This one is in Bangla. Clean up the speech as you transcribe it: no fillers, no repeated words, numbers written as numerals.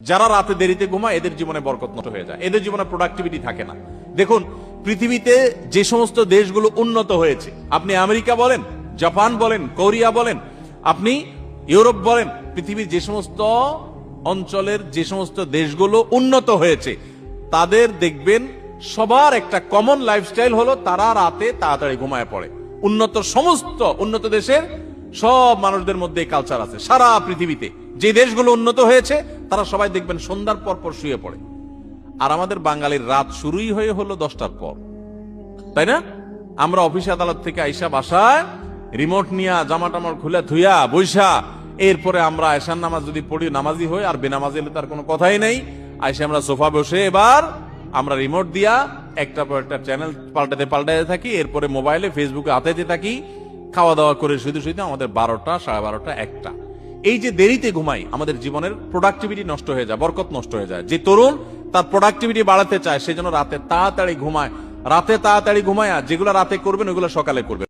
যারা রাতে দেরিতে ঘুমায় এদের জীবনে বরকত নষ্ট হয়ে যায়, এদের জীবনে প্রোডাক্টিভিটি থাকে না। দেখুন, পৃথিবীতে যে সমস্ত দেশগুলো উন্নত হয়েছে, আপনি আমেরিকা বলেন, জাপান বলেন, কোরিয়া বলেন, আপনি ইউরোপ বলেন, পৃথিবীর যে সমস্ত অঞ্চলের যে সমস্ত দেশগুলো উন্নত হয়েছে, তাদের দেখবেন সবার একটা কমন লাইফস্টাইল হলো তারা রাতে তাড়াতাড়ি ঘুমায় পড়ে। সমস্ত উন্নত দেশের সব মানুষদের মধ্যে এই কালচার আছে। সারা পৃথিবীতে যে দেশগুলো উন্নত হয়েছে তারা সবাই দেখবেন সন্ধ্যার পর পর শুয়ে পড়ে। আর আমাদের বাঙালির রাত শুরুই হলো 10টার পর, তাই না? আমরা অফিস আদালত থেকে আইসা বাসায় রিমোট নিয়া জামা টামা খুলে ধুইয়া বৈশা, এরপরে আমরা এশার নামাজ যদি পড়ি নামাজি হই, আর বেনামাজি হলে তার কোনো কথাই নেই। আইসা আমরা সোফা বসে এবার আমরা রিমোট দিয়া একটা পর একটা চ্যানেল পাল্টাতে থাকি, এরপরে মোবাইলে ফেসবুকে হাতাইতে থাকি, খাওয়া দাওয়া করে শুধু আমাদের 12টা, 12:30, 1টা। এই যে দেরিতে ঘুমাই, আমাদের জীবনের প্রোডাক্টিভিটি নষ্ট হয়ে যায়, বরকত নষ্ট হয়ে যায়। যে তরুণ তার প্রোডাক্টিভিটি বাড়াতে চায়, সেজন্য রাতে তাড়াতাড়ি ঘুমায়। রাতে তাড়াতাড়ি ঘুমায়, যেগুলো রাতে করবেন ওইগুলো সকালে করবেন।